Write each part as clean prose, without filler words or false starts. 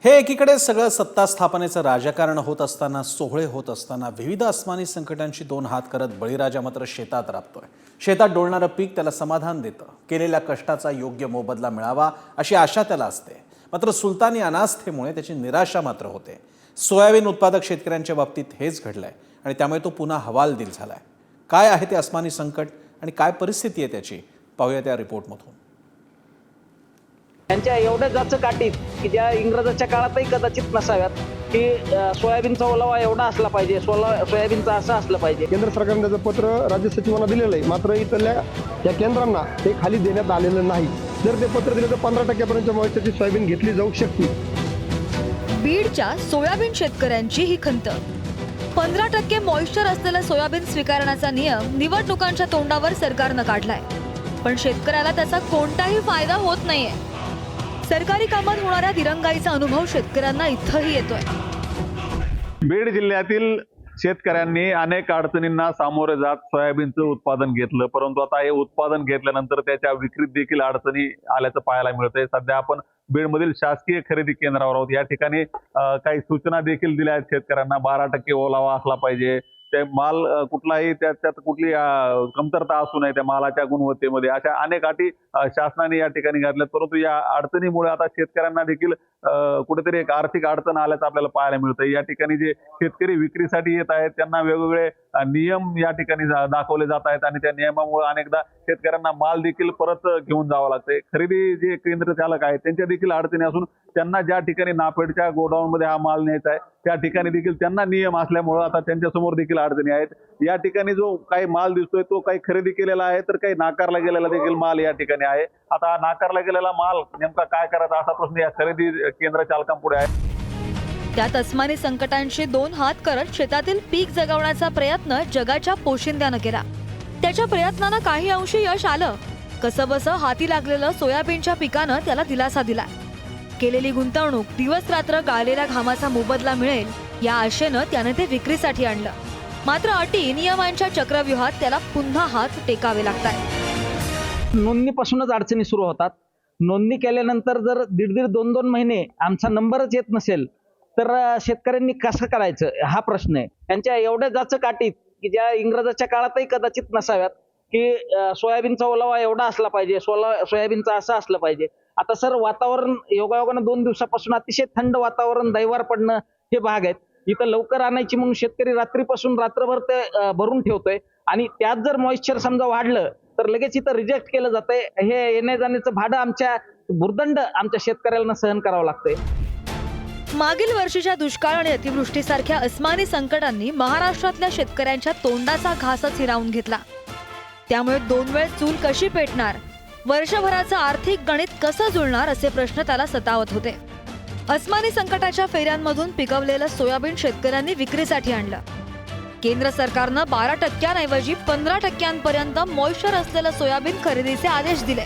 हे एकीकडे सगळं सत्ता स्थापनेचं राजकारण होत असताना, सोहळे होत असताना, विविध अस्मानी संकटांची दोन हात करत बळीराजा मात्र शेतात राबतोय. शेतात डोलणारं पीक त्याला समाधान देतं. केलेल्या कष्टाचा योग्य मोबदला मिळावा अशी आशा त्याला असते. मात्र सुलतानी अनास्थेमुळे त्याची निराशा मात्र होते. सोयाबीन उत्पादक शेतकऱ्यांच्या बाबतीत हेच घडलंय आणि त्यामुळे तो पुन्हा हवालदिल झालाय. काय आहे ते अस्मानी संकट आणि काय परिस्थिती आहे त्याची, पाहूया त्या रिपोर्टमधून. त्यांच्या एवढ्या जाच काठीत की ज्या इंग्रजाच्या काळातही कदाचित नसाव्यात, की सोयाबीनचा ओलावा एवढा असला पाहिजे, सोयाबीनचा असं असलं पाहिजे. केंद्र सरकारने त्याचं पत्र राज्य सचिवांना दिलेलं आहे, मात्र इथल्या या केंद्रांना ते खाली देण्यात आलेलं नाही. जर ते पत्र दिलं तर 15% मॉइश्चरची सोयाबीन घेतली जाऊ शकते. बीडच्या सोयाबीन शेतकऱ्यांची ही खंत. 15% मॉइश्चर असलेलं सोयाबीन स्वीकारण्याचा नियम निवडणुकांच्या तोंडावर सरकारनं काढलाय, पण शेतकऱ्याला त्याचा कोणताही फायदा होत नाहीये. सरकारी कामात होणाऱ्या दिरंगाईचा अनुभव शेतकऱ्यांना इथंही येतोय. बीड जिल्ह्यातील शेतकऱ्यांनी अनेक अडचणींना सामोरे जात सोयाबीनचं उत्पादन घेतलं, परंतु आता हे उत्पादन घेतल्यानंतर त्याच्या विक्रीत देखील अडचणी आल्याचं पाहायला मिळतंय. सध्या आपण बीडमधील शासकीय खरेदी केंद्रावर आहोत. या ठिकाणी काही सूचना देखील दिल्या आहेत शेतकऱ्यांना. 12% ओलावा असला पाहिजे, ते माल कुठलाही त्यात कुठली कमतरता असू नये त्या मालाच्या गुणवत्तेमध्ये, अशा अनेक अटी शासनाने या ठिकाणी घातल्यात. परंतु या अडचणीमुळे आता शेतकऱ्यांना देखील कुठेतरी एक आर्थिक अडचण आल्याचं आपल्याला पाहायला मिळतं. या ठिकाणी जे शेतकरी विक्रीसाठी येत आहेत त्यांना वेगवेगळे नियम या ठिकाणी दाखवले जात आहेत आणि त्या नियमामुळे अनेकदा शेतकऱ्यांना माल देखील परत घेऊन जावं लागतंय. खरेदी जे केंद्र चालक आहेत त्यांच्या देखील अडचणी असून त्यांना ज्या ठिकाणी नाफेडच्या गोडाऊनमध्ये हा माल न्यायचा आहे त्या ठिकाणी देखील त्यांना नियम असल्यामुळे आता त्यांच्यासमोर देखील अडचणी आहेत. या ठिकाणी जो काही माल दिसतोय तो काही खरेदी केलेला आहे, तर काही नाकारला गेलेला देखील माल या ठिकाणी आहे. आता नाकारला गेलेला माल नेमका काय करायचा असा प्रश्न या खरेदी केंद्र चालकांपुढे आहे. त्यात अस्मानी संकटांशी दोन हात करत शेतातील पीक जगवण्याचा प्रयत्न जगाच्या पोशिंद्यानं केला. त्याच्या प्रयत्नानं काही अंशी यश आलं. कसंबसं हाती लागलेलं सोयाबीनच्या पिकानं त्याला दिलासा दिला. केलेली गुंतवणूक, दिवस रात्र गाळलेल्या घामाचा मोबदला मिळेल या आशेनं त्याने ते विक्रीसाठी आणलं. मात्र अटी नियमांच्या चक्रव्यूहात त्याला पुन्हा हात टेकावे लागतात. नोंदणीपासूनच अडचणी सुरू होतात. नोंदणी केल्यानंतर जर 1.5-2 महिने आमचा नंबरच येत नसेल तर शेतकऱ्यांनी कसं करायचं हा प्रश्न आहे. त्यांच्या एवढ्या जाच काठीत की ज्या इंग्रजाच्या काळातही कदाचित नसाव्यात, की सोयाबीनचा ओलावा एवढा असला पाहिजे, सोयाबीनचा असं असलं पाहिजे. आता सर वातावरण योगायोगानं 2 दिवसापासून अतिशय थंड वातावरण दैवार पडणं हे भाग आहेत. इथं लवकर आणायची म्हणून शेतकरी रात्रीपासून रात्रभर ते भरून ठेवतोय आणि त्यात जर मॉइश्चर समजा वाढलं तर लगेच इथं रिजेक्ट केलं जातंय. हे येण्या जाण्याचं भाडं आमच्या भुर्दंड आमच्या शेतकऱ्यांना सहन करावं लागतंय. मागील वर्षीच्या दुष्काळ आणि अतिवृष्टीसारख्या अस्मानी संकटांनी महाराष्ट्रातल्या शेतकऱ्यांच्या तोंडाचा घासच हिरावून घेतला. त्यामुळे 2 वेळ चूल कशी पेटणार, वर्षभराचं आर्थिक गणित कसं जुळणार असे प्रश्न त्याला सतावत होते. अस्मानी संकटाच्या फेऱ्यांमधून पिकवलेलं सोयाबीन शेतकऱ्यांनी विक्रीसाठी आणलं. केंद्र सरकारनं 12% ऐवजी 15% मॉइश्चर असलेलं सोयाबीन खरेदीचे आदेश दिले.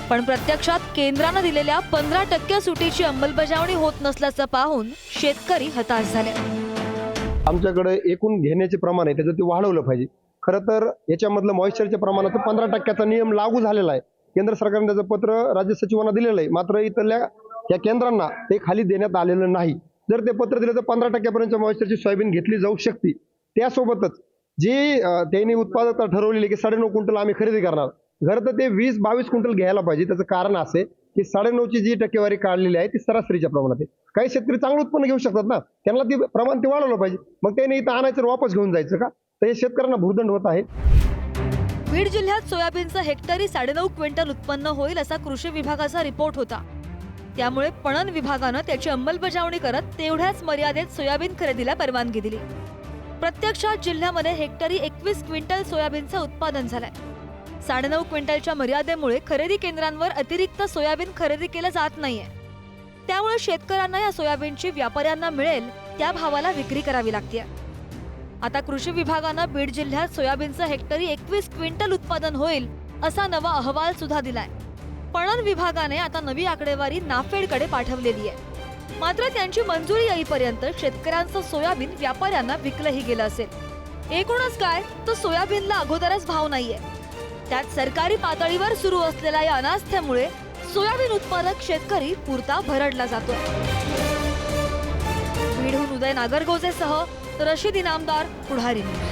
पण प्रत्यक्षात केंद्रानं दिलेल्या 15% सुटीची अंमलबजावणी होत नसल्याचं पाहून शेतकरी हताश झाले. आमच्याकडे एकूण घेण्याचे प्रमाण आहे त्याचं ते वाढवलं पाहिजे. खरं तर याच्यामधलं मॉइश्चरच्या प्रमाणाचं 15%चा नियम लागू झालेला आहे. केंद्र सरकारने त्याचं पत्र राज्य सचिवांना दिलेलं आहे, मात्र इथल्या या केंद्रांना ते खाली देण्यात आलेलं नाही. जर ते पत्र दिलं तर 15% मॉइश्चरची सोयाबीन घेतली जाऊ शकते. त्यासोबतच जी त्यांनी उत्पादकता ठरवलेली की 9.5 क्विंटल आम्ही खरेदी करणार, खरं तर ते 20-22 क्विंटल घ्यायला पाहिजे. त्याचं कारण असे की 9.5ची जी टक्केवारी काढलेली आहे ती सरासरीच्या प्रमाणात आहे. काही शेतकरी चांगलं उत्पन्न घेऊ शकतात ना, त्यांना ती प्रमाण ते वाढवलं पाहिजे. मग त्यांनी इथं आणायचं वापस घेऊन जायचं का? तर हे शेतकऱ्यांना भुर्दंड होत आहे. बीड जिल्ह्यात सोयाबीनचं हेक्टरी 9.5 क्विंटल उत्पन्न होईल असा कृषी विभागाचा रिपोर्ट होता. त्यामुळे पणन विभागानं त्याची अंमलबजावणी करत तेवढ्याच मर्यादेत सोयाबीन खरेदीला परवानगी दिली. प्रत्यक्षात जिल्ह्यामध्ये हेक्टरी 21 क्विंटल सोयाबीनचं उत्पादन झालंय. 9.5 क्विंटलच्या मर्यादेमुळे खरेदी केंद्रांवर अतिरिक्त सोयाबीन खरेदी केलं जात नाहीये. त्यामुळे शेतकऱ्यांना या सोयाबीनची व्यापाऱ्यांना मिळेल त्या भावाला विक्री करावी लागते. आता कृषी विभागानं बीड जिल्ह्यात सोयाबीनचं हेक्टरी 21 क्विंटल उत्पादन होईल असा नवा अहवाल सुद्धा दिलाय. पणन विभागाने आता नवी आकडेवारी नाफेडकडे पाठवलेली आहे. मात्र त्यांची मंजुरी येईपर्यंत शेतकऱ्यांचं सोयाबीन व्यापाऱ्यांना विकलंही गेलं असेल. एकूणच काय, तर सोयाबीनला अगोदरच भाव नाहीये. त्यात सरकारी पातळीवर सुरू असलेल्या या अनास्थेमुळे सोयाबीन उत्पादक शेतकरी पुरता भरडला जातोय. बीडहून उदय नागरगोजेसह रशीद इनामदार, पुढारी न्यूज.